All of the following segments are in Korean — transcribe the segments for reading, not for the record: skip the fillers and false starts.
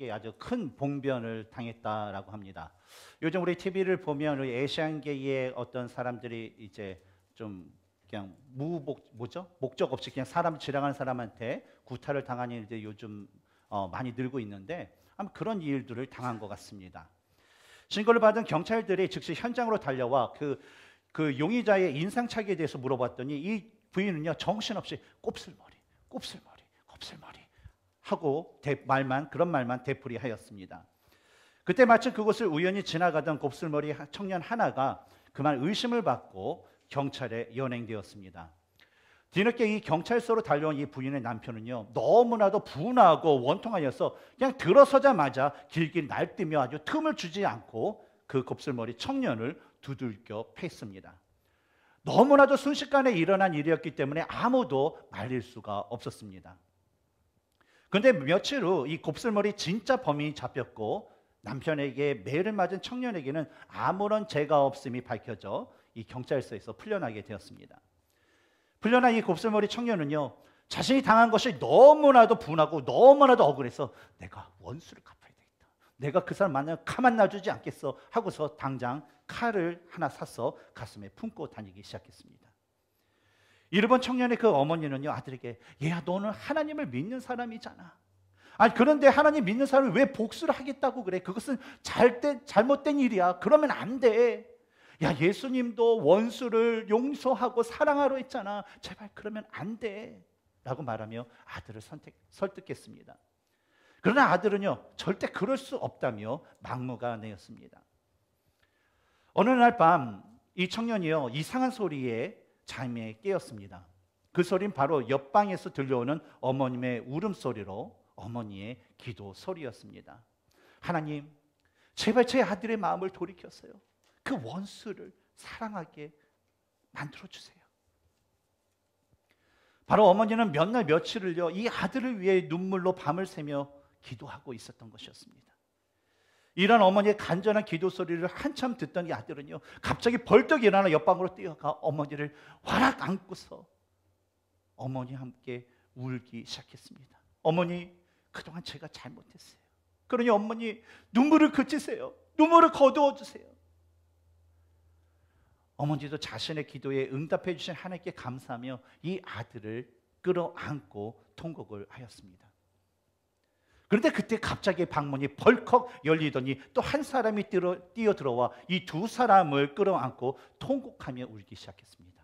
청년에게 아주 큰 봉변을 당했다라고 합니다. 요즘 우리 TV를 보면 우리 애시안계의 어떤 사람들이 이제 좀 그냥 목적 없이 그냥 사람 지나가는 사람한테 구타를 당하는 일들이 요즘 많이 늘고 있는데 아마 그런 일들을 당한 것 같습니다. 신고를 받은 경찰들이 즉시 현장으로 달려와 그 용의자의 인상착의에 대해서 물어봤더니 이 부인은요 정신없이 곱슬머리 하고 그런 말만 되풀이하였습니다. 그때 마침 그곳을 우연히 지나가던 곱슬머리 청년 하나가 그만 의심을 받고 경찰에 연행되었습니다. 뒤늦게 이 경찰서로 달려온 이 부인의 남편은요 너무나도 분하고 원통하여서 그냥 들어서자마자 길길 날뛰며 아주 틈을 주지 않고 그 곱슬머리 청년을 두들겨 팼습니다. 너무나도 순식간에 일어난 일이었기 때문에 아무도 말릴 수가 없었습니다. 그런데 며칠 후 이 곱슬머리 진짜 범인이 잡혔고 남편에게 매를 맞은 청년에게는 아무런 죄가 없음이 밝혀져 이 경찰서에서 풀려나게 되었습니다. 풀려난 이 곱슬머리 청년은요 자신이 당한 것이 너무나도 분하고 너무나도 억울해서 내가 원수를 갚아야 되겠다, 내가 그 사람 만나면 가만 놔두지 않겠어 하고서 당장 칼을 하나 사서 가슴에 품고 다니기 시작했습니다. 이를 본 청년의 그 어머니는요 아들에게 얘야 너는 하나님을 믿는 사람이잖아. 아니 그런데 하나님 믿는 사람이 왜 복수를 하겠다고 그래? 그것은 잘못된 일이야. 그러면 안 돼. 야 예수님도 원수를 용서하고 사랑하러 했잖아. 제발 그러면 안 돼 라고 말하며 아들을 설득했습니다. 그러나 아들은요 절대 그럴 수 없다며 막무가내였습니다. 어느 날 밤 이 청년이요 이상한 소리에 잠에 깨었습니다. 그 소리는 바로 옆방에서 들려오는 어머님의 울음소리로 어머니의 기도 소리였습니다. 하나님 제발 제 아들의 마음을 돌이켰어요. 그 원수를 사랑하게 만들어주세요. 바로 어머니는 몇 날 며칠을요 이 아들을 위해 눈물로 밤을 새며 기도하고 있었던 것이었습니다. 이런 어머니의 간절한 기도 소리를 한참 듣던 이 아들은요 갑자기 벌떡 일어나 옆방으로 뛰어가 어머니를 와락 안고서 어머니와 함께 울기 시작했습니다. 어머니 그동안 제가 잘못했어요. 그러니 어머니 눈물을 그치세요. 눈물을 거두어 주세요. 어머니도 자신의 기도에 응답해 주신 하나님께 감사하며 이 아들을 끌어안고 통곡을 하였습니다. 그런데 그때 갑자기 방문이 벌컥 열리더니 또 한 사람이 뛰어들어와 이 두 사람을 끌어안고 통곡하며 울기 시작했습니다.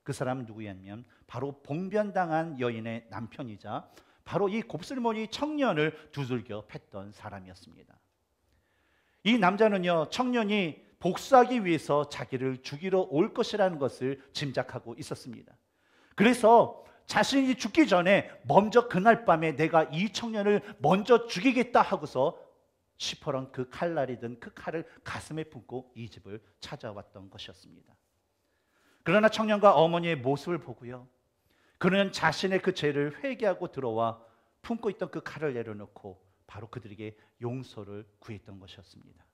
그 사람은 누구였냐면 바로 봉변당한 여인의 남편이자 바로 이 곱슬머리 청년을 두들겨 팼던 사람이었습니다. 이 남자는요 청년이 복수하기 위해서 자기를 죽이러 올 것이라는 것을 짐작하고 있었습니다. 그래서 자신이 죽기 전에 먼저 그날 밤에 내가 이 청년을 먼저 죽이겠다 하고서 시퍼런 그 칼날이든 그 칼을 가슴에 품고 이 집을 찾아왔던 것이었습니다. 그러나 청년과 어머니의 모습을 보고요 그는 자신의 그 죄를 회개하고 들어와 품고 있던 그 칼을 내려놓고 바로 그들에게 용서를 구했던 것이었습니다.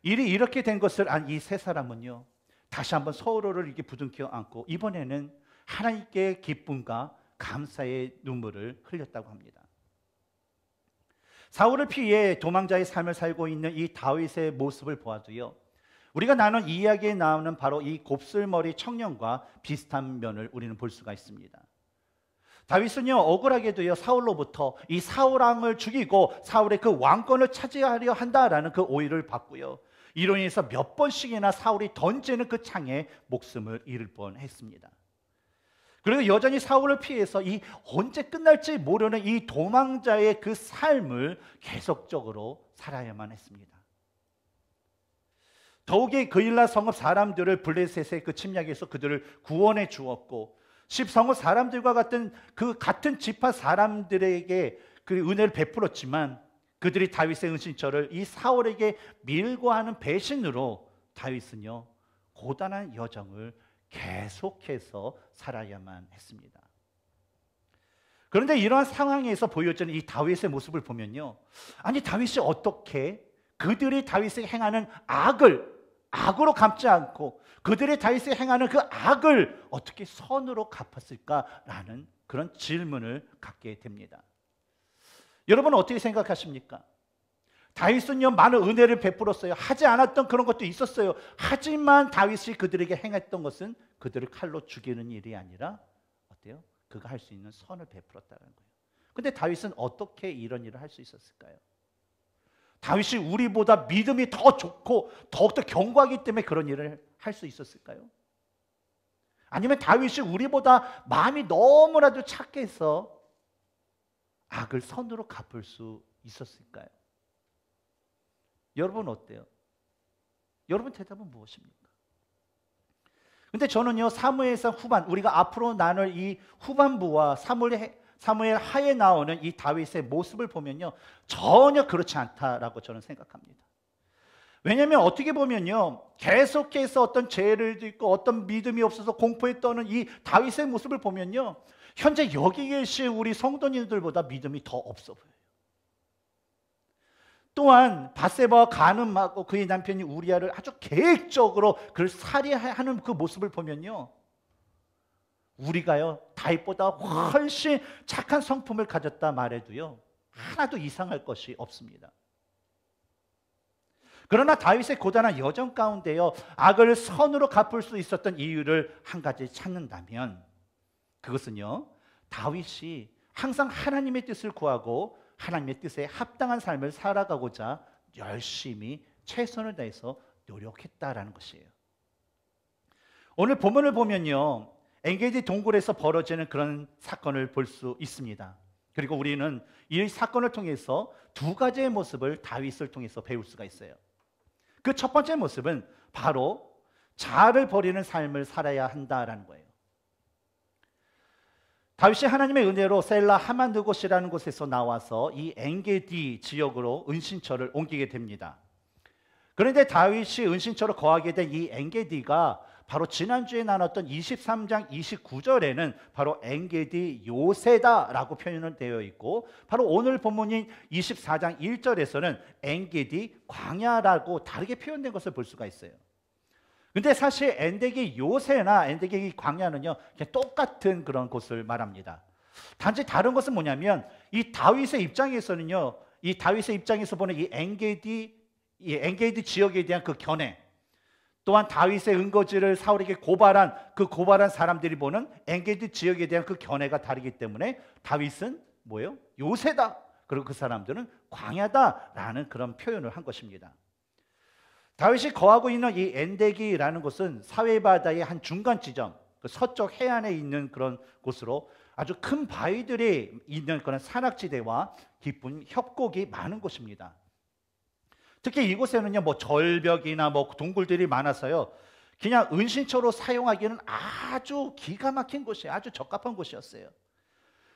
일이 이렇게 된 것을 안 이 세 사람은요 다시 한번 서로를 이렇게 부둥켜 안고 이번에는 하나님께 기쁨과 감사의 눈물을 흘렸다고 합니다. 사울을 피해 도망자의 삶을 살고 있는 이 다윗의 모습을 보아도요 우리가 나눈 이야기에 나오는 바로 이 곱슬머리 청년과 비슷한 면을 우리는 볼 수가 있습니다. 다윗은요 억울하게도요 사울로부터 이 사울 왕을 죽이고 사울의 그 왕권을 차지하려 한다라는 그 오해를 받고요 이로 인해서 몇 번씩이나 사울이 던지는 그 창에 목숨을 잃을 뻔했습니다. 그리고 여전히 사울을 피해서 이 언제 끝날지 모르는 이 도망자의 그 삶을 계속적으로 살아야만 했습니다. 더욱이 그일라 성읍 사람들을 블레셋의 그 침략에서 그들을 구원해 주었고 10성읍 사람들과 같은 지파 사람들에게 그 은혜를 베풀었지만 그들이 다윗의 은신처를 이 사울에게 밀고 하는 배신으로 다윗은요 고단한 여정을 계속해서 살아야만 했습니다. 그런데 이러한 상황에서 보여지는 이 다윗의 모습을 보면요 아니 다윗이 어떻게 그들이 다윗이 행하는 악으로 갚지 않고 그들의 다윗이 행하는 그 악을 어떻게 선으로 갚았을까라는 그런 질문을 갖게 됩니다. 여러분은 어떻게 생각하십니까? 다윗은요, 많은 은혜를 베풀었어요. 하지 않았던 그런 것도 있었어요. 하지만 다윗이 그들에게 행했던 것은 그들을 칼로 죽이는 일이 아니라 어때요? 그가 할 수 있는 선을 베풀었다는 거예요. 근데 다윗은 어떻게 이런 일을 할 수 있었을까요? 다윗이 우리보다 믿음이 더 좋고 더욱더 견고하기 때문에 그런 일을 할 수 있었을까요? 아니면 다윗이 우리보다 마음이 너무나도 착해서 악을 선으로 갚을 수 있었을까요? 여러분 어때요? 여러분 대답은 무엇입니까? 근데 저는요, 사무엘상 후반, 우리가 앞으로 나눌 이 후반부와 사무엘 하에 나오는 이 다윗의 모습을 보면요, 전혀 그렇지 않다라고 저는 생각합니다. 왜냐하면 어떻게 보면요, 계속해서 어떤 죄를 짓고 어떤 믿음이 없어서 공포에 떠는 이 다윗의 모습을 보면요, 현재 여기 계신 우리 성도님들보다 믿음이 더 없어 보여요. 또한 밧세바와 간음하고 그의 남편이 우리아를 아주 계획적으로 그를 살해하는 그 모습을 보면요, 우리가요 다윗보다 훨씬 착한 성품을 가졌다 말해도요 하나도 이상할 것이 없습니다. 그러나 다윗의 고단한 여정 가운데요, 악을 선으로 갚을 수 있었던 이유를 한 가지 찾는다면 그것은요, 다윗이 항상 하나님의 뜻을 구하고 하나님의 뜻에 합당한 삶을 살아가고자 열심히 최선을 다해서 노력했다라는 것이에요. 오늘 본문을 보면요, 엔게디 동굴에서 벌어지는 그런 사건을 볼 수 있습니다. 그리고 우리는 이 사건을 통해서 두 가지의 모습을 다윗을 통해서 배울 수가 있어요. 그 첫 번째 모습은 바로 자아를 버리는 삶을 살아야 한다라는 거예요. 다윗이 하나님의 은혜로 셀라 하만드곳이라는 곳에서 나와서 이 엔게디 지역으로 은신처를 옮기게 됩니다. 그런데 다윗이 은신처로 거하게 된 이 엔게디가 바로 지난주에 나눴던 23장 29절에는 바로 엔게디 요새다라고 표현은 되어 있고, 바로 오늘 본문인 24장 1절에서는 엔게디 광야라고 다르게 표현된 것을 볼 수가 있어요. 근데 사실 엔게디 요새나 엔게디 광야는요 그냥 똑같은 그런 곳을 말합니다. 단지 다른 것은 뭐냐면 이 다윗의 입장에서는요, 이 다윗의 입장에서 보는 이 엔게디 지역에 대한 그 견해, 또한 다윗의 은거지를 사울에게 고발한 그 고발한 사람들이 보는 엔게디 지역에 대한 그 견해가 다르기 때문에 다윗은 뭐예요? 요새다. 그리고 그 사람들은 광야다라는 그런 표현을 한 것입니다. 다윗이 거하고 있는 이 엔게디라는 곳은 사회바다의 한 중간 지점, 그 서쪽 해안에 있는 그런 곳으로 아주 큰 바위들이 있는 그런 산악지대와 깊은 협곡이 많은 곳입니다. 특히 이곳에는요, 뭐 절벽이나 뭐 동굴들이 많아서요, 그냥 은신처로 사용하기는 아주 기가 막힌 곳이에요. 아주 적합한 곳이었어요.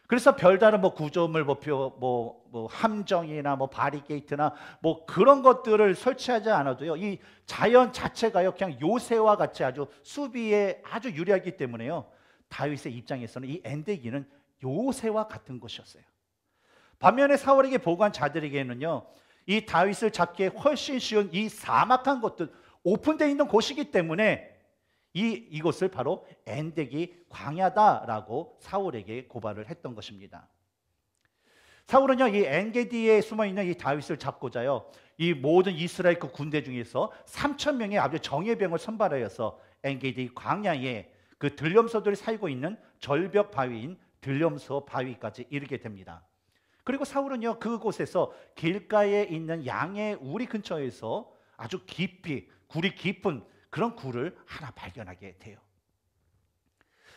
그래서 별다른 뭐 구조물 목표, 뭐 함정이나 뭐 바리게이트나 뭐 그런 것들을 설치하지 않아도요, 이 자연 자체가요, 그냥 요새와 같이 아주 수비에 아주 유리하기 때문에요, 다윗의 입장에서는 이 엔게디는 요새와 같은 곳이었어요. 반면에 사울에게 보고한 자들에게는요, 이 다윗을 잡기에 훨씬 쉬운 이 사막한 곳들, 오픈되어 있는 곳이기 때문에 이곳을 바로 엔게디 광야다라고 사울에게 고발을 했던 것입니다. 사울은요, 이 엔게디에 숨어있는 이 다윗을 잡고자요, 이 모든 이스라엘 그 군대 중에서 3,000명의 아주 정예병을 선발하여서 엔게디 광야에 그 들렴소들이 살고 있는 절벽 바위인 들렴소 바위까지 이르게 됩니다. 그리고 사울은요, 그곳에서 길가에 있는 양의 우리 근처에서 아주 깊이, 굴이 깊은 그런 굴을 하나 발견하게 돼요.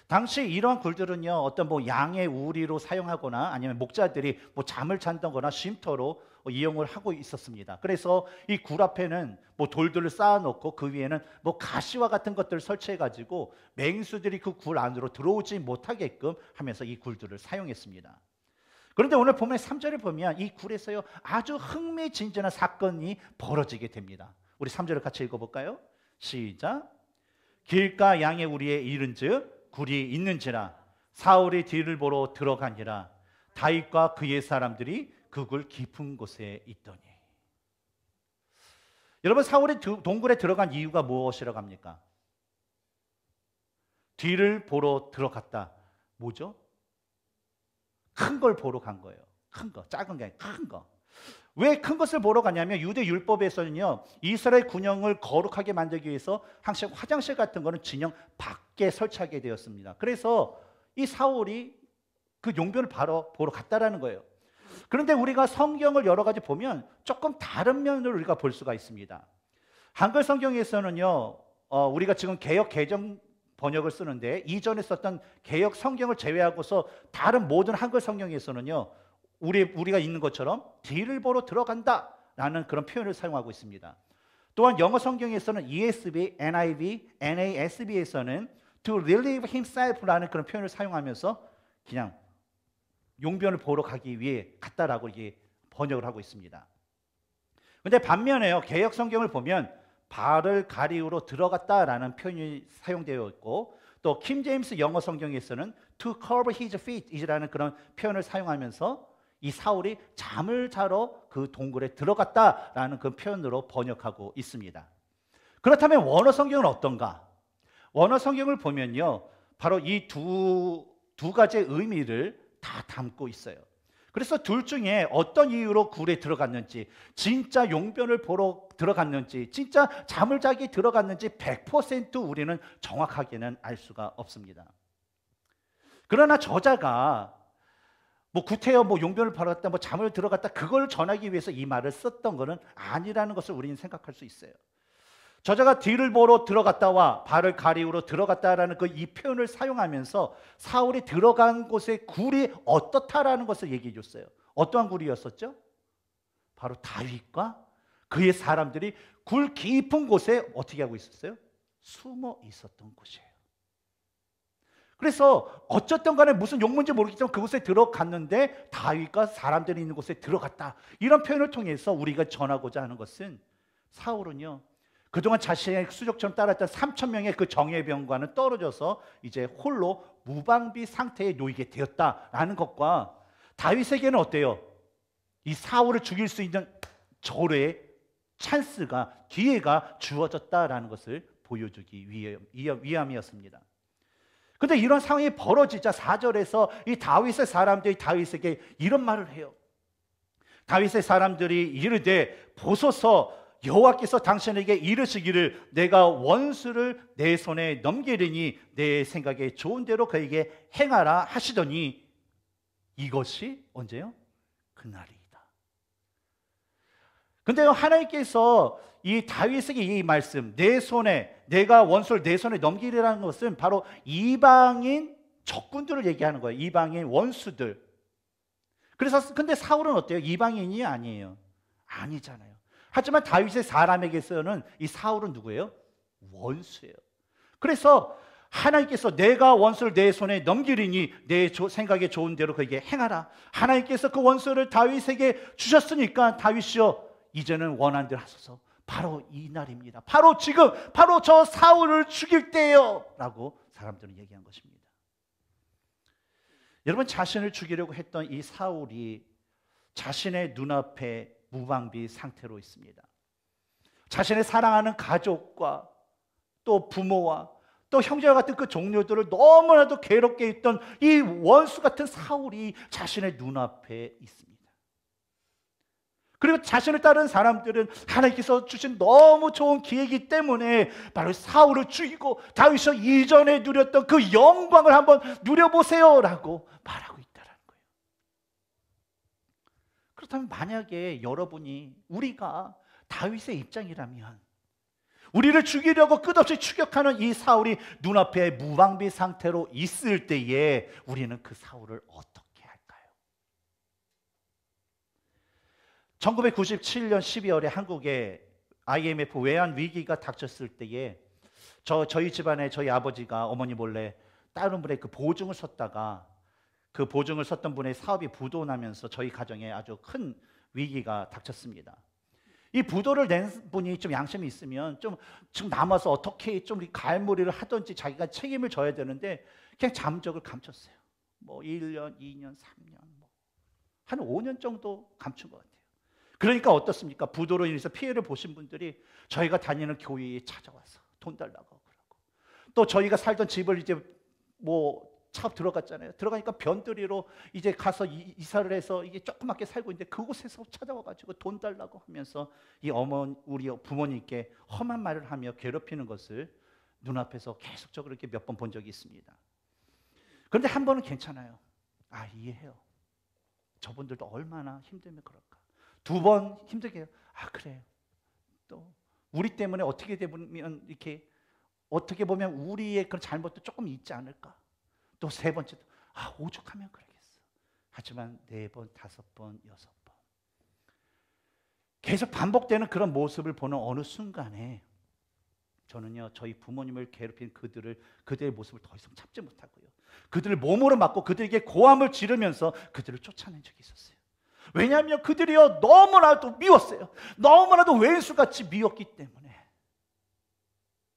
당시 이러한 굴들은요, 어떤 뭐 양의 우리로 사용하거나 아니면 목자들이 뭐 잠을 잔다거나 쉼터로 이용을 하고 있었습니다. 그래서 이 굴 앞에는 뭐 돌들을 쌓아놓고 그 위에는 뭐 가시와 같은 것들을 설치해가지고 맹수들이 그 굴 안으로 들어오지 못하게끔 하면서 이 굴들을 사용했습니다. 그런데 오늘 본문의 3절을 보면 이 굴에서요, 아주 흥미진진한 사건이 벌어지게 됩니다. 우리 3절을 같이 읽어볼까요? 시작. 길가 양의 우리에 이른즉 굴이 있는지라 사울이 뒤를 보러 들어가니라 다윗과 그의 사람들이 그 굴 깊은 곳에 있더니. 여러분, 사울이 동굴에 들어간 이유가 무엇이라고 합니까? 뒤를 보러 들어갔다. 뭐죠? 큰 걸 보러 간 거예요. 큰 거, 작은 게 아니라 큰 거. 왜 큰 것을 보러 가냐면 유대 율법에서는요, 이스라엘 군영을 거룩하게 만들기 위해서 항상 화장실 같은 거는 진영 밖에 설치하게 되었습니다. 그래서 이 사울이 그 용변을 바로 보러 갔다라는 거예요. 그런데 우리가 성경을 여러 가지 보면 조금 다른 면을 우리가 볼 수가 있습니다. 한글 성경에서는요, 우리가 지금 개역 개정 번역을 쓰는데 이전에 썼던 개역 성경을 제외하고서 다른 모든 한글 성경에서는요, 우리가 읽는 것처럼 뒤를 보러 들어간다라는 그런 표현을 사용하고 있습니다. 또한 영어 성경에서는 ESV, NIV, NASB에서는 to relieve himself라는 그런 표현을 사용하면서 그냥 용변을 보러 가기 위해 갔다라고 이게 번역을 하고 있습니다. 그런데 반면에요, 개역 성경을 보면 발을 가리우러 들어갔다라는 표현이 사용되어 있고, 또 킹 제임스 영어 성경에서는 to cover his feet이라는 그런 표현을 사용하면서 이 사울이 잠을 자러 그 동굴에 들어갔다라는 그 표현으로 번역하고 있습니다. 그렇다면 원어 성경은 어떤가? 원어 성경을 보면요, 바로 이 두 가지의 의미를 다 담고 있어요. 그래서 둘 중에 어떤 이유로 굴에 들어갔는지, 진짜 용변을 보러 들어갔는지, 진짜 잠을 자기 들어갔는지 100% 우리는 정확하게는 알 수가 없습니다. 그러나 저자가 구태여 용변을 보러 갔다, 잠을 들어갔다, 그걸 전하기 위해서 이 말을 썼던 것은 아니라는 것을 우리는 생각할 수 있어요. 저자가 뒤를 보러 들어갔다와 발을 가리우러 들어갔다라는 그 이 표현을 사용하면서 사울이 들어간 곳의 굴이 어떻다라는 것을 얘기해 줬어요. 어떠한 굴이었었죠? 바로 다윗과 그의 사람들이 굴 깊은 곳에 어떻게 하고 있었어요? 숨어 있었던 곳이에요. 그래서 어쨌든 간에 무슨 용문인지 모르겠지만 그곳에 들어갔는데 다윗과 사람들이 있는 곳에 들어갔다, 이런 표현을 통해서 우리가 전하고자 하는 것은 사울은요, 그동안 자신의 수족처럼 따랐던 3,000명의 그 정예병과는 떨어져서 이제 홀로 무방비 상태에 놓이게 되었다라는 것과, 다윗에게는 어때요? 이 사울을 죽일 수 있는 절호의 찬스가, 기회가 주어졌다라는 것을 보여주기 위함이었습니다. 그런데 이런 상황이 벌어지자 4절에서 이 다윗의 사람들이 다윗에게 이런 말을 해요. 다윗의 사람들이 이르되 보소서, 여호와께서 당신에게 이르시기를 내가 원수를 내 손에 넘기리니 내 생각에 좋은 대로 그에게 행하라 하시더니 이것이 언제요? 그날이다. 근데요, 하나님께서 이 다윗에게 이 말씀, 내 손에, 내가 원수를 내 손에 넘기리라는 것은 바로 이방인 적군들을 얘기하는 거예요. 이방인 원수들. 그래서 근데 사울은 어때요? 이방인이 아니에요. 아니잖아요. 하지만 다윗의 사람에게서는 이 사울은 누구예요? 원수예요. 그래서 하나님께서 내가 원수를 내 손에 넘기리니 내 생각에 좋은 대로 그에게 행하라. 하나님께서 그 원수를 다윗에게 주셨으니까 다윗이여 이제는 원한 대로 하소서. 바로 이 날입니다. 바로 지금, 바로 저 사울을 죽일 때예요 라고 사람들은 얘기한 것입니다. 여러분, 자신을 죽이려고 했던 이 사울이 자신의 눈앞에 무방비 상태로 있습니다. 자신의 사랑하는 가족과 또 부모와 또 형제와 같은 그 종료들을 너무나도 괴롭게 했던 이 원수 같은 사울이 자신의 눈앞에 있습니다. 그리고 자신을 따르는 사람들은 하나님께서 주신 너무 좋은 기회이기 때문에 바로 사울을 죽이고 다윗이 이전에 누렸던 그 영광을 한번 누려보세요 라고 말하고 있다는 거예요. 그렇다면 만약에 여러분이, 우리가 다윗의 입장이라면, 우리를 죽이려고 끝없이 추격하는 이 사울이 눈앞에 무방비 상태로 있을 때에 우리는 그 사울을 어떻게 할까요? 1997년 12월에 한국에 IMF 외환 위기가 닥쳤을 때에 저희 집안에 저희 아버지가 어머니 몰래 다른 분의 그 보증을 썼다가 그 보증을 썼던 분의 사업이 부도나면서 저희 가정에 아주 큰 위기가 닥쳤습니다. 이 부도를 낸 분이 좀 양심이 있으면 좀 남아서 어떻게 좀 갈무리를 하든지 자기가 책임을 져야 되는데 그냥 잠적을 감췄어요. 1년, 2년, 3년, 한 5년 정도 감춘 것 같아요. 그러니까 어떻습니까? 부도로 인해서 피해를 보신 분들이 저희가 다니는 교회에 찾아와서 돈 달라고 그러고, 또 저희가 살던 집을 이제 차 들어갔잖아요. 들어가니까 변두리로 이제 가서 이사를 해서 이게 조그맣게 살고 있는데 그곳에서 찾아와가지고 돈 달라고 하면서 우리 부모님께 험한 말을 하며 괴롭히는 것을 눈앞에서 계속적으로 이렇게 몇 번 본 적이 있습니다. 그런데 한 번은 괜찮아요. 이해해요. 저분들도 얼마나 힘들면 그럴까. 두 번 힘들게 해요. 그래요. 또 우리 때문에 어떻게 되면 이렇게 어떻게 보면 우리의 그런 잘못도 조금 있지 않을까. 또 세 번째도 오죽하면 그러겠어. 하지만 4번, 5번, 6번 계속 반복되는 그런 모습을 보는 어느 순간에 저는요 저희 부모님을 괴롭힌 그들의 모습을 더 이상 참지 못하고요 그들을 몸으로 맞고 그들에게 고함을 지르면서 그들을 쫓아낸 적이 있었어요. 왜냐하면 그들이요 너무나도 미웠어요. 너무나도 왼수같이 미웠기 때문에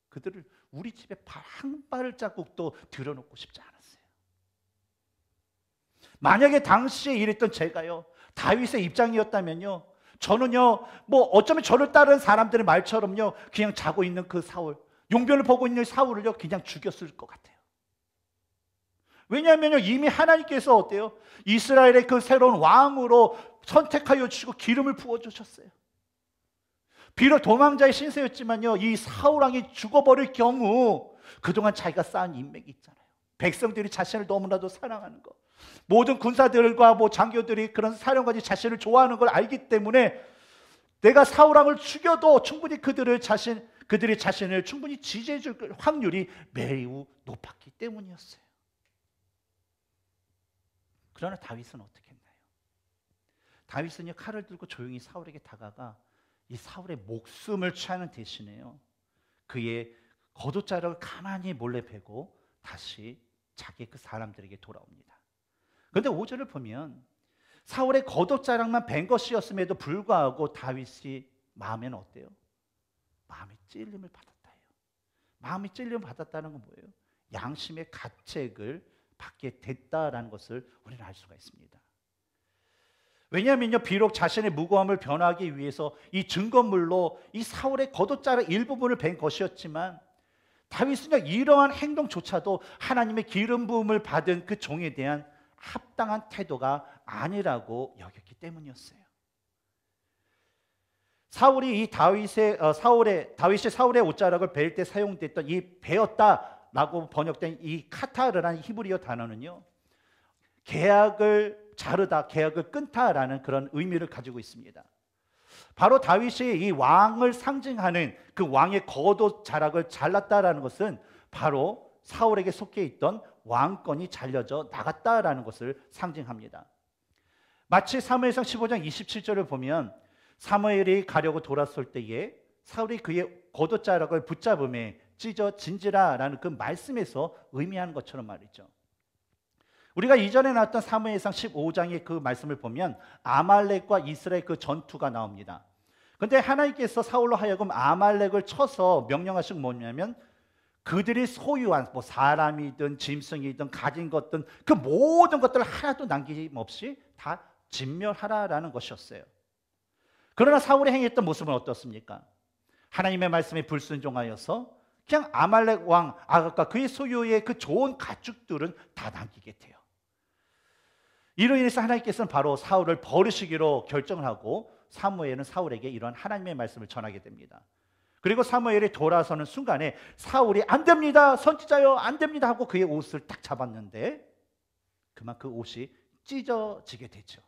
그들을 우리 집에 한 발자국도 들여놓고 싶지 않았어요. 만약에 당시에 이랬던 제가요 다윗의 입장이었다면요 저는요 어쩌면 저를 따르는 사람들의 말처럼요 그냥 자고 있는 그 사울, 용변을 보고 있는 사울을요 그냥 죽였을 것 같아요. 왜냐하면요 이미 하나님께서 어때요? 이스라엘의 그 새로운 왕으로 선택하여 주시고 기름을 부어주셨어요. 비록 도망자의 신세였지만요 이 사울 왕이 죽어버릴 경우 그동안 자기가 쌓은 인맥이 있잖아요. 백성들이 자신을 너무나도 사랑하는 것, 모든 군사들과 장교들이 그런 사령관이 자신을 좋아하는 걸 알기 때문에 내가 사울 왕을 죽여도 충분히 그들이 자신을 충분히 지지해 줄 확률이 매우 높았기 때문이었어요. 그러나 다윗은 어떻게 했나요? 다윗은요 칼을 들고 조용히 사울에게 다가가 이 사울의 목숨을 취하는 대신에요 그의 겉옷자락을 가만히 몰래 베고 다시 자기 그 사람들에게 돌아옵니다. 그런데 5절을 보면 사울의 겉옷자락만 벤 것이었음에도 불구하고 다윗이 마음에는 어때요? 마음에 찔림을 받았다 해요. 마음에 찔림을 받았다는 건 뭐예요? 양심의 가책을 받게 됐다라는 것을 우리는 알 수가 있습니다. 왜냐하면요 비록 자신의 무고함을 변호하기 위해서 이 증거물로 이 사울의 겉옷자락 일부분을 벤 것이었지만 다윗은요 이러한 행동조차도 하나님의 기름 부음을 받은 그 종에 대한 합당한 태도가 아니라고 여겼기 때문이었어요. 다윗이 사울의 옷자락을 벨 때 사용됐던 이 베었다라고 번역된 이 카타르라는 히브리어 단어는요 계약을 자르다, 계약을 끊다라는 그런 의미를 가지고 있습니다. 바로 다윗이 이 왕을 상징하는 그 왕의 겉옷 자락을 잘랐다라는 것은 바로 사울에게 속해 있던 왕권이 잘려져 나갔다라는 것을 상징합니다. 마치 사무엘상 15장 27절을 보면 사무엘이 가려고 돌았을 때에 사울이 그의 겉옷 자락을 붙잡음에 찢어 진지라라는 그 말씀에서 의미하는 것처럼 말이죠. 우리가 이전에 나왔던 사무엘상 15장의 그 말씀을 보면 아말렉과 이스라엘 그 전투가 나옵니다. 그런데 하나님께서 사울로 하여금 아말렉을 쳐서 명령하신 게 뭐냐면 그들이 소유한 사람이든 짐승이든 가진 것든 그 모든 것들을 하나도 남김없이 다 진멸하라라는 것이었어요. 그러나 사울이 행했던 모습은 어떻습니까? 하나님의 말씀에 불순종하여서 그냥 아말렉 왕 아각과 그의 소유의 그 좋은 가축들은 다 남기게 돼요. 이로 인해서 하나님께서는 바로 사울을 버리시기로 결정을 하고 사무엘은 사울에게 이런 하나님의 말씀을 전하게 됩니다. 그리고 사무엘이 돌아서는 순간에 사울이 안 됩니다, 선지자요, 안 됩니다 하고 그의 옷을 딱 잡았는데 그만 그 옷이 찢어지게 되죠.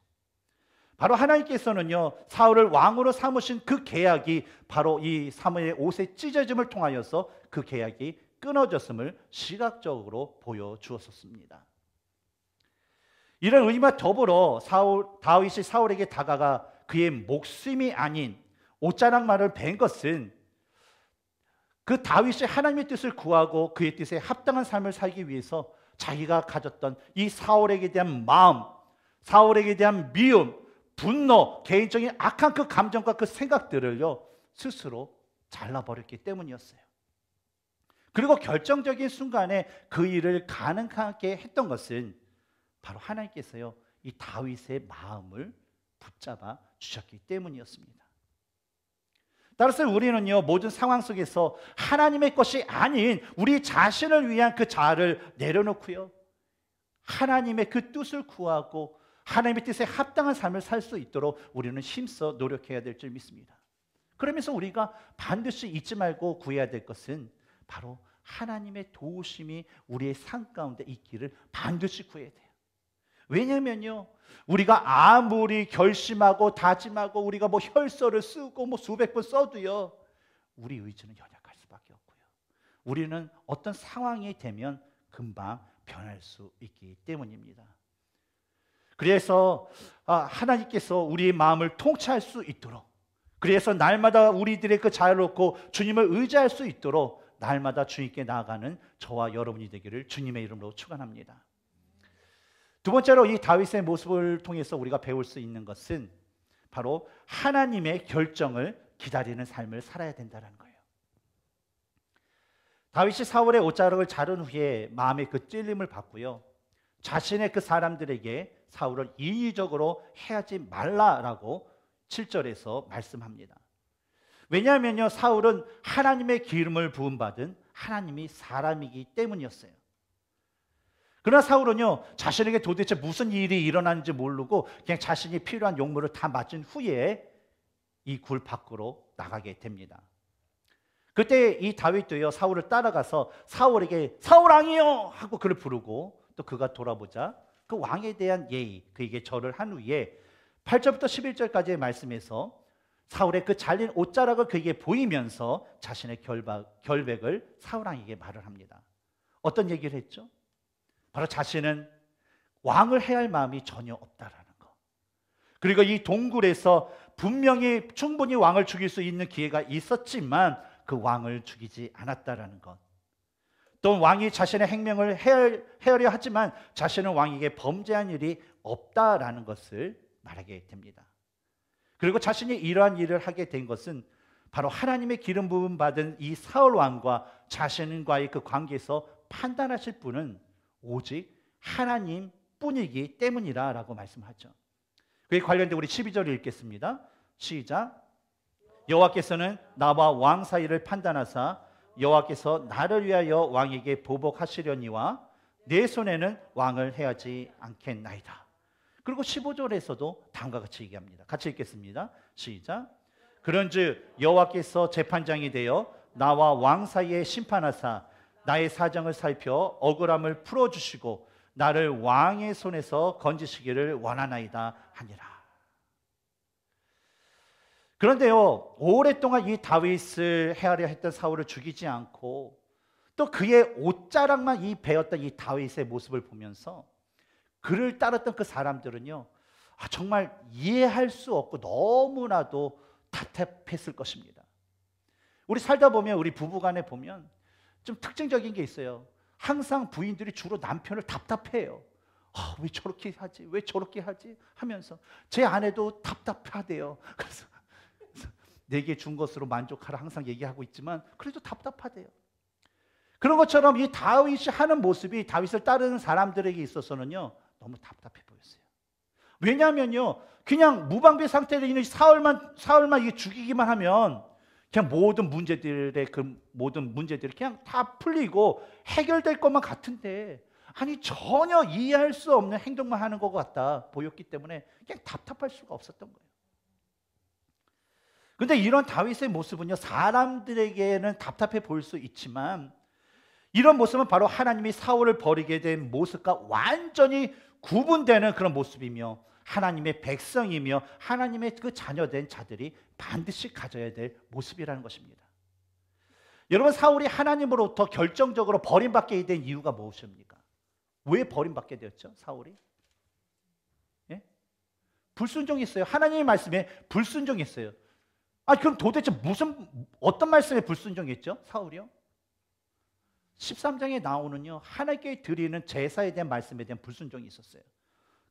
바로 하나님께서는요 사울을 왕으로 삼으신 그 계약이 바로 이 사무엘의 옷의 찢어짐을 통하여서 그 계약이 끊어졌음을 시각적으로 보여주었습니다. 이런 의미와 더불어 다윗이 사울에게 다가가 그의 목숨이 아닌 옷자락만을 벤 것은 그 다윗이 하나님의 뜻을 구하고 그의 뜻에 합당한 삶을 살기 위해서 자기가 가졌던 이 사울에게 대한 마음, 사울에게 대한 미움, 분노, 개인적인 악한 그 감정과 그 생각들을요 스스로 잘라버렸기 때문이었어요. 그리고 결정적인 순간에 그 일을 가능하게 했던 것은 바로 하나님께서요 이 다윗의 마음을 붙잡아 주셨기 때문이었습니다. 따라서 우리는요 모든 상황 속에서 하나님의 것이 아닌 우리 자신을 위한 그 자아를 내려놓고요 하나님의 그 뜻을 구하고 하나님의 뜻에 합당한 삶을 살 수 있도록 우리는 힘써 노력해야 될 줄 믿습니다. 그러면서 우리가 반드시 잊지 말고 구해야 될 것은 바로 하나님의 도우심이 우리의 삶 가운데 있기를 반드시 구해야 돼요. 왜냐면요, 우리가 아무리 결심하고 다짐하고 우리가 뭐 혈서를 쓰고 뭐 수백 번 써도요, 우리 의지는 연약할 수밖에 없고요. 우리는 어떤 상황이 되면 금방 변할 수 있기 때문입니다. 그래서 하나님께서 우리의 마음을 통치할 수 있도록, 그래서 날마다 우리들의 그 자유롭고 주님을 의지할 수 있도록 날마다 주님께 나아가는 저와 여러분이 되기를 주님의 이름으로 축원합니다. 두 번째로 이 다윗의 모습을 통해서 우리가 배울 수 있는 것은 바로 하나님의 결정을 기다리는 삶을 살아야 된다는 거예요. 다윗이 사울의 옷자락을 자른 후에 마음의 그 찔림을 받고요, 자신의 그 사람들에게 사울을 인위적으로 해하지 말라라고 7절에서 말씀합니다. 왜냐하면요, 사울은 하나님의 기름을 부음받은 하나님이 사람이기 때문이었어요. 그러나 사울은요, 자신에게 도대체 무슨 일이 일어나는지 모르고 그냥 자신이 필요한 용무를 다 맞은 후에 이 굴 밖으로 나가게 됩니다. 그때 이 다윗도요, 사울을 따라가서 사울에게 사울 왕이요 하고 그를 부르고, 또 그가 돌아보자 그 왕에 대한 예의, 그에게 절을 한 후에 8절부터 11절까지의 말씀에서 사울의 그 잘린 옷자락을 그에게 보이면서 자신의 결백을 사울 왕에게 말을 합니다. 어떤 얘기를 했죠? 바로 자신은 왕을 해야 할 마음이 전혀 없다라는 거. 그리고 이 동굴에서 분명히 충분히 왕을 죽일 수 있는 기회가 있었지만 그 왕을 죽이지 않았다라는 것. 또 왕이 자신의 행명을 헤아려 하지만 자신은 왕에게 범죄한 일이 없다라는 것을 말하게 됩니다. 그리고 자신이 이러한 일을 하게 된 것은 바로 하나님의 기름 부음 받은 이 사울 왕과 자신과의 그 관계에서 판단하실 분은 오직 하나님 뿐이기 때문이라고 말씀하죠. 그에 관련된 우리 12절을 읽겠습니다. 시작. 여호와께서는 나와 왕 사이를 판단하사 여호와께서 나를 위하여 왕에게 보복하시려니와 내 손에는 왕을 해하지 않겠나이다. 그리고 15절에서도 다음과 같이 얘기합니다. 같이 읽겠습니다. 시작. 그런즉 여호와께서 재판장이 되어 나와 왕 사이에 심판하사 나의 사정을 살펴 억울함을 풀어주시고 나를 왕의 손에서 건지시기를 원하나이다 하니라. 그런데요, 오랫동안 이 다윗을 해하려 했던 사울을 죽이지 않고 또 그의 옷자락만 이 베었던 이 다윗의 모습을 보면서 그를 따랐던 그 사람들은요, 정말 이해할 수 없고 너무나도 답답했을 것입니다. 우리 살다 보면, 우리 부부간에 보면 좀 특징적인 게 있어요. 항상 부인들이 주로 남편을 답답해해요. 왜 저렇게 하지? 왜 저렇게 하지? 하면서 제 아내도 답답하대요. 그래서 내게 준 것으로 만족하라 항상 얘기하고 있지만 그래도 답답하대요. 그런 것처럼 이 다윗이 하는 모습이 다윗을 따르는 사람들에게 있어서는요, 너무 답답해 보였어요. 왜냐하면요, 그냥 무방비 상태에 있는 사울만 이게 죽이기만 하면 그냥 모든 문제들이 그냥 다 풀리고 해결될 것만 같은데, 아니 전혀 이해할 수 없는 행동만 하는 것 같다 보였기 때문에 그냥 답답할 수가 없었던 거예요. 그런데 이런 다윗의 모습은요, 사람들에게는 답답해 보일 수 있지만 이런 모습은 바로 하나님이 사울을 버리게 된 모습과 완전히 구분되는 그런 모습이며 하나님의 백성이며 하나님의 그 자녀된 자들이 반드시 가져야 될 모습이라는 것입니다. 여러분, 사울이 하나님으로부터 결정적으로 버림받게 된 이유가 무엇입니까? 왜 버림받게 되었죠? 사울이? 예? 불순종했어요. 하나님의 말씀에 불순종했어요. 그럼 도대체 어떤 말씀에 불순종했죠? 사울이요? 13장에 나오는요, 하나님께 드리는 제사에 대한 말씀에 대한 불순종이 있었어요.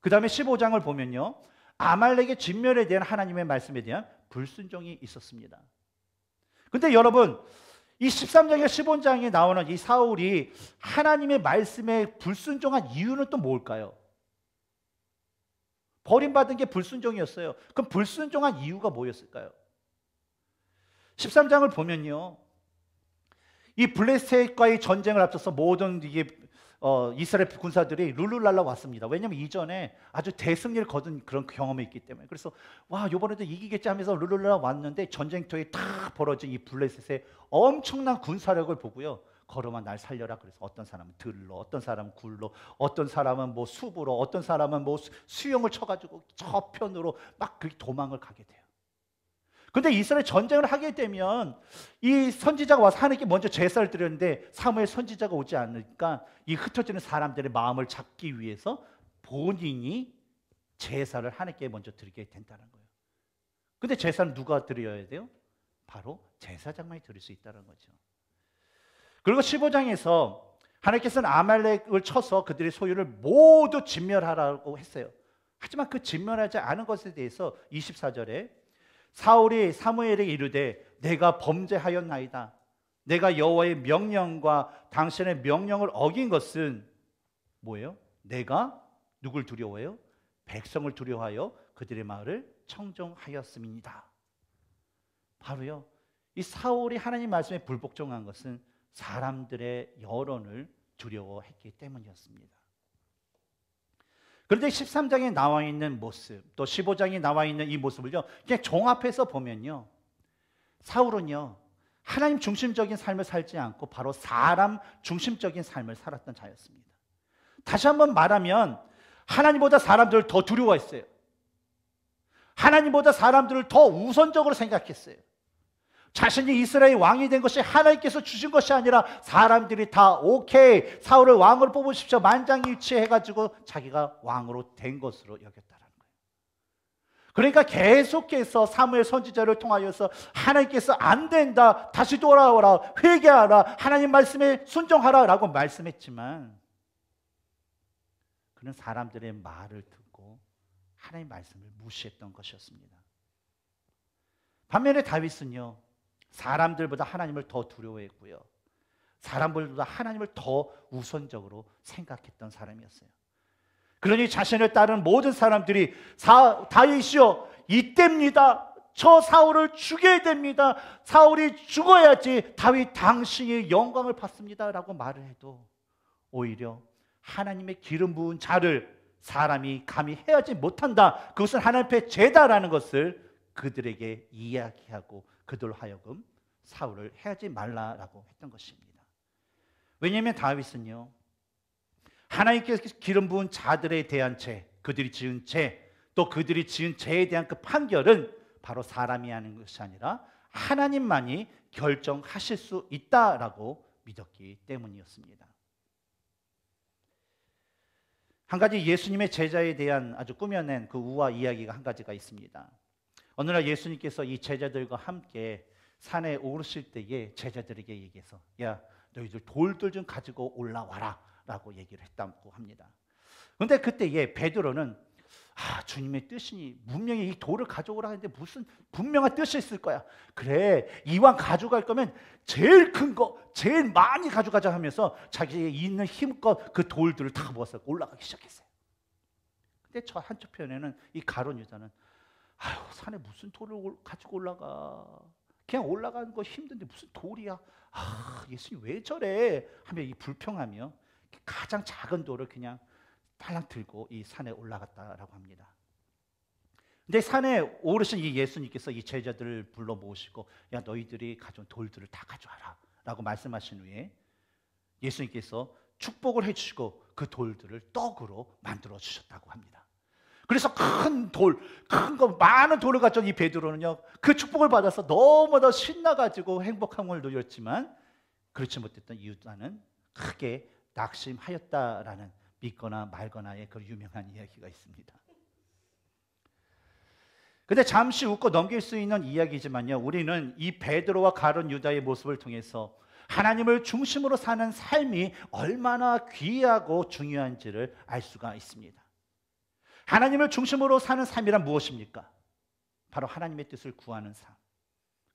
그 다음에 15장을 보면요, 아말렉의 진멸에 대한 하나님의 말씀에 대한 불순종이 있었습니다. 근데 여러분, 이 13장과 15장에 나오는 이 사울이 하나님의 말씀에 불순종한 이유는 또 뭘까요? 버림받은 게 불순종이었어요. 그럼 불순종한 이유가 뭐였을까요? 13장을 보면요, 이 블레셋과의 전쟁을 앞서서 모든 이게 이스라엘 군사들이 룰루랄라 왔습니다. 왜냐하면 이전에 아주 대승리를 거둔 그런 경험이 있기 때문에. 그래서 와, 이번에도 이기겠지 하면서 룰루랄라 왔는데 전쟁터에 탁 벌어진 이 블레셋의 엄청난 군사력을 보고요, 걸어만 날 살려라. 그래서 어떤 사람은 들로, 어떤 사람은 굴로, 어떤 사람은 뭐 숲으로, 어떤 사람은 뭐 수영을 쳐가지고 저편으로 막 그 도망을 가게 돼요. 근데 이스라엘 전쟁을 하게 되면 이 선지자가 와서 하나님께 먼저 제사를 드렸는데 사무엘 선지자가 오지 않으니까 이 흩어지는 사람들의 마음을 잡기 위해서 본인이 제사를 하나님께 먼저 드리게 된다는 거예요. 근데 제사는 누가 드려야 돼요? 바로 제사장만이 드릴 수 있다는 거죠. 그리고 15장에서 하나님께서는 아말렉을 쳐서 그들의 소유를 모두 진멸하라고 했어요. 하지만 그 진멸하지 않은 것에 대해서 24절에 사울이 사무엘에게 이르되 내가 범죄하였나이다. 내가 여호와의 명령과 당신의 명령을 어긴 것은 뭐예요? 내가 누굴 두려워해요? 백성을 두려워하여 그들의 마을을 청종하였음이니이다. 바로요, 이 사울이 하나님 말씀에 불복종한 것은 사람들의 여론을 두려워했기 때문이었습니다. 그런데 13장에 나와 있는 모습, 또 15장에 나와 있는 이 모습을요, 그냥 종합해서 보면요, 사울은요, 하나님 중심적인 삶을 살지 않고 바로 사람 중심적인 삶을 살았던 자였습니다. 다시 한번 말하면 하나님보다 사람들을 더 두려워했어요. 하나님보다 사람들을 더 우선적으로 생각했어요. 자신이 이스라엘 왕이 된 것이 하나님께서 주신 것이 아니라 사람들이 다 오케이, 사울을 왕으로 뽑으십시오, 만장일치해가지고 자기가 왕으로 된 것으로 여겼다는 거예요. 그러니까 계속해서 사무엘 선지자를 통하여서 하나님께서 안 된다, 다시 돌아오라, 회개하라, 하나님 말씀에 순종하라 라고 말씀했지만 그는 사람들의 말을 듣고 하나님 말씀을 무시했던 것이었습니다. 반면에 다윗은요, 사람들보다 하나님을 더 두려워했고요, 사람들보다 하나님을 더 우선적으로 생각했던 사람이었어요. 그러니 자신을 따르는 모든 사람들이 다윗이요, 이때입니다, 저 사울을 죽여야 됩니다, 사울이 죽어야지 다윗 당신이 영광을 받습니다 라고 말을 해도 오히려 하나님의 기름 부은 자를 사람이 감히 해하지 못한다, 그것은 하나님 앞에 죄다라는 것을 그들에게 이야기하고 그들로 하여금 사울을 해하지 말라라고 했던 것입니다. 왜냐하면 다윗은요, 하나님께서 기름 부은 자들에 대한 죄, 그들이 지은 죄, 또 그들이 지은 죄에 대한 그 판결은 바로 사람이 하는 것이 아니라 하나님만이 결정하실 수 있다라고 믿었기 때문이었습니다. 한 가지 예수님의 제자에 대한 아주 꾸며낸 그 우화 이야기가 한 가지가 있습니다. 어느 날 예수님께서 이 제자들과 함께 산에 오르실 때에 제자들에게 얘기해서 야, 너희들 돌들 좀 가지고 올라와라 라고 얘기를 했다고 합니다. 그런데 그때에 베드로는 주님의 뜻이니 분명히 이 돌을 가져오라 하는데 무슨 분명한 뜻이 있을 거야. 그래, 이왕 가져갈 거면 제일 큰 거, 제일 많이 가져가자 하면서 자기의 있는 힘껏 그 돌들을 다 모아서 올라가기 시작했어요. 근데 저 한쪽편에는 이 가룟 유다는 산에 무슨 돌을 가지고 올라가, 그냥 올라가는 거 힘든데 무슨 돌이야, 예수님 왜 저래 하며 이 불평하며 가장 작은 돌을 그냥 딸랑 들고 이 산에 올라갔다라고 합니다. 근데 산에 오르신 이 예수님께서 이 제자들을 불러 모으시고 야, 너희들이 가져온 돌들을 다 가져와라 라고 말씀하신 후에 예수님께서 축복을 해주시고 그 돌들을 떡으로 만들어 주셨다고 합니다. 그래서 큰 돌, 큰 거, 많은 돌을 가져온 이 베드로는요, 그 축복을 받아서 너무나 신나가지고 행복함을 누렸지만 그렇지 못했던 유다는 크게 낙심하였다라는 믿거나 말거나의 그 유명한 이야기가 있습니다. 근데 잠시 웃고 넘길 수 있는 이야기지만요, 우리는 이 베드로와 가룟 유다의 모습을 통해서 하나님을 중심으로 사는 삶이 얼마나 귀하고 중요한지를 알 수가 있습니다. 하나님을 중심으로 사는 삶이란 무엇입니까? 바로 하나님의 뜻을 구하는 삶,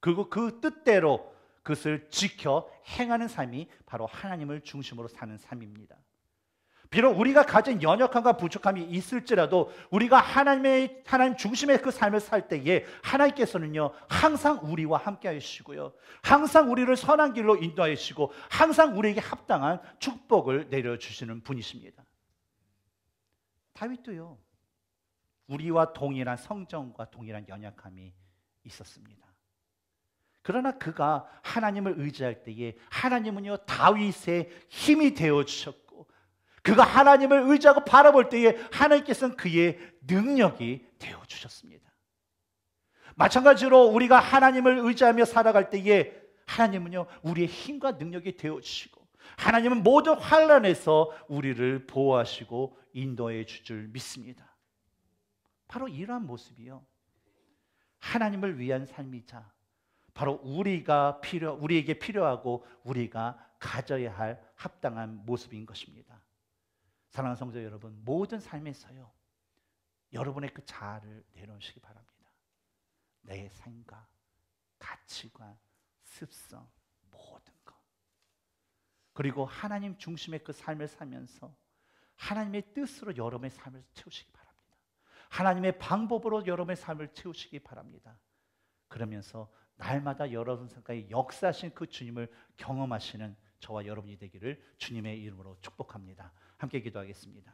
그리고 그 뜻대로 그것을 지켜 행하는 삶이 바로 하나님을 중심으로 사는 삶입니다. 비록 우리가 가진 연약함과 부족함이 있을지라도 우리가 하나님 중심의 그 삶을 살 때에 하나님께서는요 항상 우리와 함께 하시고요, 항상 우리를 선한 길로 인도하시고 항상 우리에게 합당한 축복을 내려주시는 분이십니다. 다윗도요 우리와 동일한 성정과 동일한 연약함이 있었습니다. 그러나 그가 하나님을 의지할 때에 하나님은요 다윗의 힘이 되어주셨고, 그가 하나님을 의지하고 바라볼 때에 하나님께서는 그의 능력이 되어주셨습니다. 마찬가지로 우리가 하나님을 의지하며 살아갈 때에 하나님은요 우리의 힘과 능력이 되어주시고, 하나님은 모든 환난에서 우리를 보호하시고 인도해 줄 줄 믿습니다. 바로 이러한 모습이요 하나님을 위한 삶이자 바로 우리에게 필요하고 우리가 가져야 할 합당한 모습인 것입니다. 사랑하는 성도 여러분, 모든 삶에서요 여러분의 그 자아를 내놓으시기 바랍니다. 내 생각, 가치관, 습성, 모든 것, 그리고 하나님 중심의 그 삶을 살면서 하나님의 뜻으로 여러분의 삶을 채우시기 바랍니다. 하나님의 방법으로 여러분의 삶을 채우시기 바랍니다. 그러면서 날마다 여러분 생각에 역사하신 그 주님을 경험하시는 저와 여러분이 되기를 주님의 이름으로 축복합니다. 함께 기도하겠습니다.